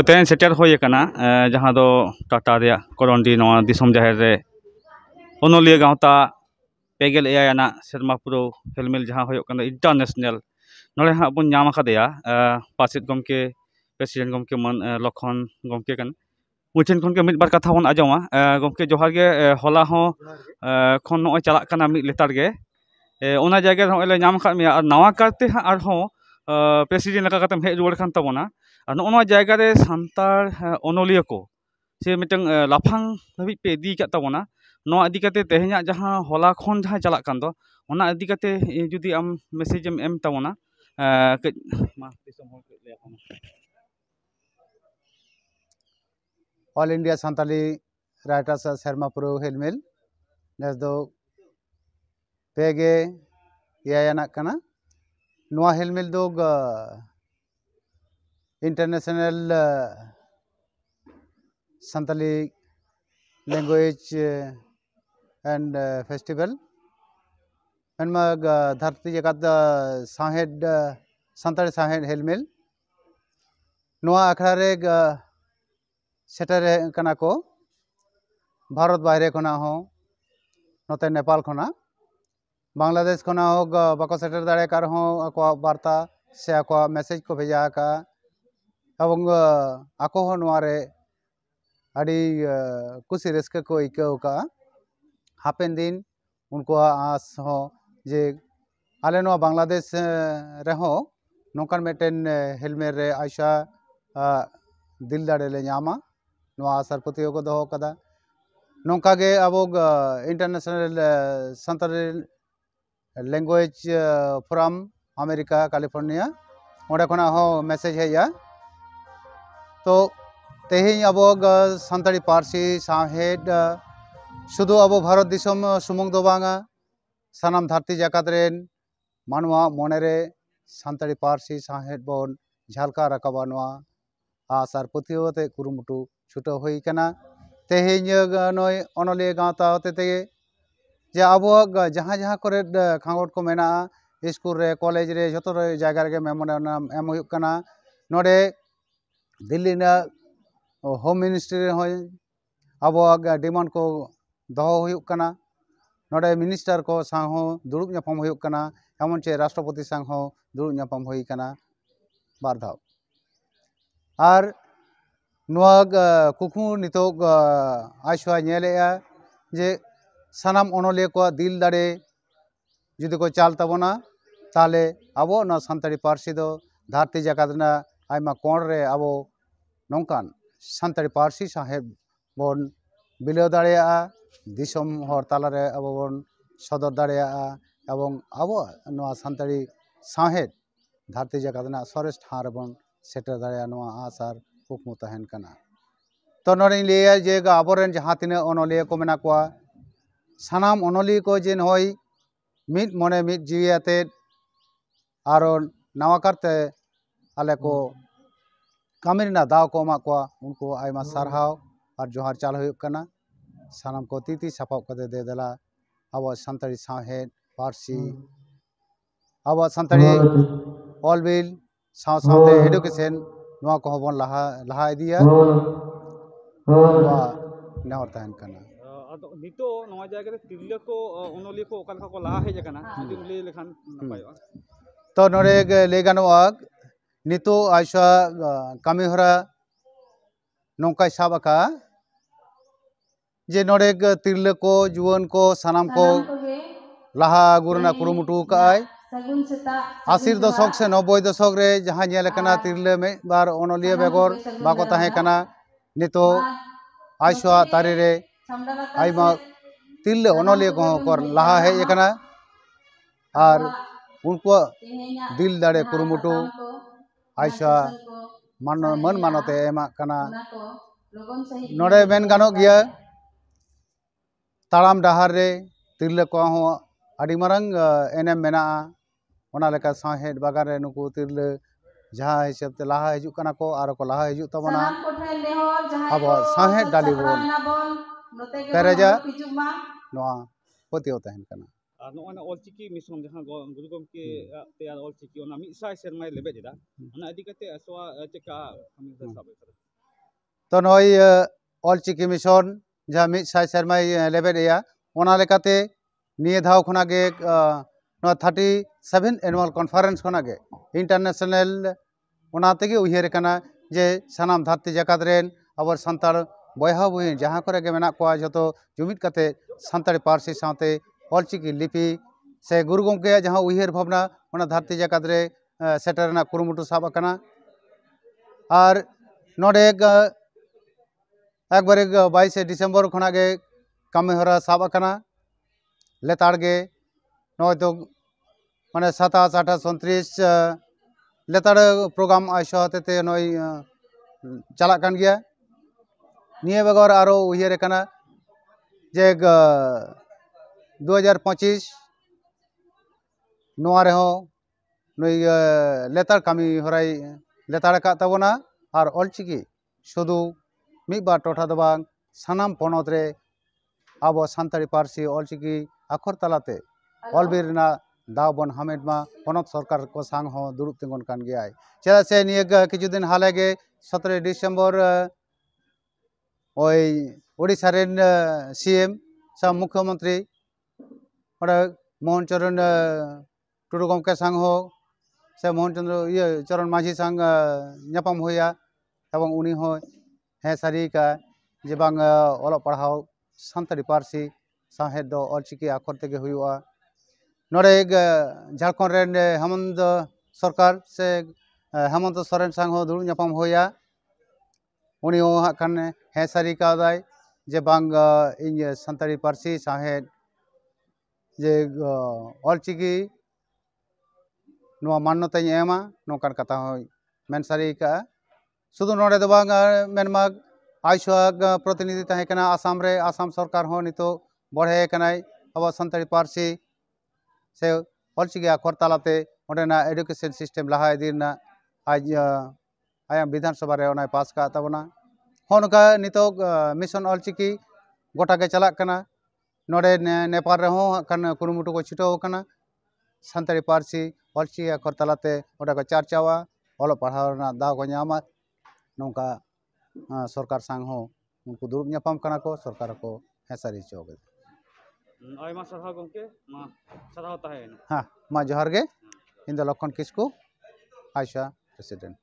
तेन सेटर होना जहाँ दो टाटा रे करंडी नवा दिसम जाहिर रे ओनोलिया गावता पेगेल एयाना सेरमा पुरो हेलमेल जहाँ होना इंटरनेशनल नोड़े हाँ बन नाम अकादेया पासित गमके प्रेसिडेंट गमके मन लखन गमके कन मुठेन खन के मिद बार कथा बन आजमा गमके जोहार गे हला हो खन नय चला कना मिद लेतार गे ओना जायगा रे नाम अकाद मेया नवा करते हाँ आरहों प्रेसिडेंट लगा कतम हेज रुआड़ खान तबोना नोआ जायगा रे सांतार ओनोलिया को से मिटंग लाफांग धाबी पे इदी का तबोना नोआ इदी कते तेहे냐 जहां हला खन जहां चला कान दो ओना इदी कते जुदी आम मेसेज एम तबोना मा दिसम हो ले ऑल इंडिया सांताली राइटर्स सेरमा पुरो हेलमेल नेस दो पेगे याना कना नोआ हेलमेल दो international Santali language and festival Enma धरती जगत साहेड सांताली साहेड हेलमेल नोआ अखड़ा रे सेटर कना को भारत बाहरे खना हो नोते नेपाल खना बांग्लादेश खना हो बाको सेटर दाड़े कार हो आको वार्ता से आको मैसेज को भेजा का एवं आको हो नोआरे अड़ी कुछ रस्क को इकाव का हापेन दिन उनको आस हो जे आले नोआ बांग्लादेश रे हो नोकान मेटेन हेलमेट रे आयशा दिल दाड़े ले न्यामा नोआ आसार पतियो को दोहो कदा नोंका गे अब international Santali language forum America California ओडे खना हो मैसेज है या तो तेहिं अब सांताली पार्सी साहेड शुधु अब भारत दिसम सुमुंग दो बांगा सानाम धरती जाकात रेन मानवा मोनेरे सांताली पार्सी साहेड बोन झालका रकाबा नोआ आसार पतियो ते कुरुमुटु छुटो हुई कना तेहिं नय ओनोलिया गावता होते ते जे अब जहाँ जहाँ करे खांगोट को मेना स्कूल रे कॉलेज रे जतो रे जायगा रे मेमोरेंडम एम हुई कना नोडे दिल्ली ना होम मिनिस्ट्री हो अब डिमांड को दोहो हुई कना नोडे मिनिस्टर को सांग हो दुड़ुब ᱧᱟᱯᱟᱢ हुई कना एमन चे राष्ट्रपति सांग हो दुड़ुब ᱧᱟᱯᱟᱢ हुई कना बार धाव आर नोआ कुकु नितोग आशवा नेलेया जे सानाम ओनोलिया को दिल दाड़े जुदी को चाल तबोना ताले आबो ना सांताली पार्सी दो धरती जाकात ना आयमा कोण रे आबो नोंकान सांताली पार्सी साहेब बोन बिलो दाड़ेया दिसम हर ताला रे आबो बोन सदर दाड़ेया एवं आबो नोआ सांताली साहेब धरती जाकात ना सरेस ठां रे बोन सेटर दाड़ेया नोआ आसार कुकमु तहन कना तो नोरे लिया जे आबोरेन जहाँ तिना ओनोलिया को मेना कोआ सानाम ओनोलिया को जेन होय मिद मोने मिद जीवियाते आरो नवा करते आले को कामिरना दाव को मा कोआ उनको आयमा सारहाव और जोहार चाल हुई कना सानाम को तीती सापाव कदे दे देला अब सांताली साहेड पार्सी अब सांताली ऑलबिल साव सावते एडुकेशन नोआ को हबन लहा इदिया नोआ नेहर तहन कना नितो नवा जायगा रे तिरले को ओनोलिया को ओकालका को लाहा हेज कना जुदी ले लेखान नपायो तो नोरे ले गानोआ नितो आयशा कामिहरा नोंका साबका जे नोरे तिरले को जुवन को सानाम को लाहा गुरना कुरुमुटु काय 80 दशक से 90 दशक रे जहाँ नेल कना तिरले में बार ओनोलिया बेगोर बाको ताहे कना नितो आयशा तारी रे आयमा तिरले ओनोलिया को कर लाहा है कना और उनको दिल दाड़े कुरुमुटु आयशा मन मानते एमा कना नोडे मेन गानो गया ताड़ाम डाहार रे तिरले को हो आदि मारंग एनएम मेना ओना लेका साहेड बागान रे नुकु तिरले जहाँ हिसाब ते लाहा हिजु कना को आरो को लाहा हिजु तबना अब साहेड डाली बोन पेरेजा नोआ पतियो तहन कना नोना ऑलचिकी मिशन जहाँ गुरु गमके तैयार ऑलचिकी ओना मिसाय सेरमाय लेबे जेदा ओना इदी कते असवा चेका हम साबे तो नई ऑलचिकी मिशन जहाँ 100 सेरमाय लेबेद एया ओना लेकाते निये धाव खनागे 37 एनुअल कॉन्फ्रेंस खनागे इंटरनेशनल ओनातेगे उयहर काना जे सानाम धरती जाकात रेन आबर सान्ताड़ बयहा बहिन जहाँ करे गे मेना कोआ जतो जुमिद काते सान्ताड़ी पार्सी साथे ऑलचिकी लिपि से गुरु गंके जहाँ उयहर भावना ओना धरती जाकात रे सेटरना कुरुमुटु साब आकाना और नोडे एकबारे 22 डिसेम्बर खनागे कामी हरा साब आकाना लेताड़गे नय तो माने 27 28 29 लेताड़ प्रोग्राम आइसो हतेते नय चला कान गया निये बेगर आरो उयहर काना जे 2025 नोआ रेहो नई लेताड़ कामी हराई लेताड़ का तबना और ऑलचिकी शुधु मिबार टोठा दो बांग सानाम पनत रे आबो सान्ताड़ी पार्सी ऑलचिकी आखर तालाते ऑलबिर ना दाव बन हामेद मा पनत सरकार को सांग हो दुरुब तिंगन कान गया चेदा से निये किछु दिन हालेगे 17 डिसेम्बर ओई ओडिशा रेन सीएम सा मुख्यमंत्री मोहन चरण टुडू गमके सांग हो से मोहन चंद्र ये चरण माझी सांग न्यापाम होया एवं उनी हो हे सारी का जे बांग ओलो पढ़ाओ सान्ताड़ी पार्सी साहेद दो ऑलचिकी आखर तेगे हुआ नोडे झारखंड रेन हेमंत सरकार से हेमंत सोरेन सांग हो दुरुब न्यापाम होया उनी हो हाकान हे सारी का दाय जे बांग इन सान्ताड़ी पार्सी साहेद जे ऑलचिकी नोआ मान्यताई एमा नोकान कथा हो मेन सारी का शुधु नोडे दो बांग मेनमा आइसोआग प्रतिनिधि तहे कना आसाम रे आसाम सरकार हो नितो बढ़े कनाय अब सान्ताड़ी पार्सी से ऑलचिकी आखर तालाते ओंडेना एडुकेशन सिस्टम लाहा इदीना आज आया विधानसभा रे ओनाय पास का तबना होनका नितो मिशन ऑलचिकी गोटा के चला कना नोडे नेपाल रे हो कान कुरुमुटु को छिटो कना सान्ताड़ी पार्सी ऑलचिकी आखर तालाते ओडा को चर्चावा ओलो पढ़ाव ना दाव को ᱧᱟᱢᱟ नौका सरकार सांग हो उनको दुरुब ᱧᱟᱯᱟᱢ कना को सरकार को हेसारी चोगे आयमा सरहाव गंके मा सरहाव ताहेन हाँ मा जोहार गे इन द लखन किस्कु आइसा प्रेसिडेंट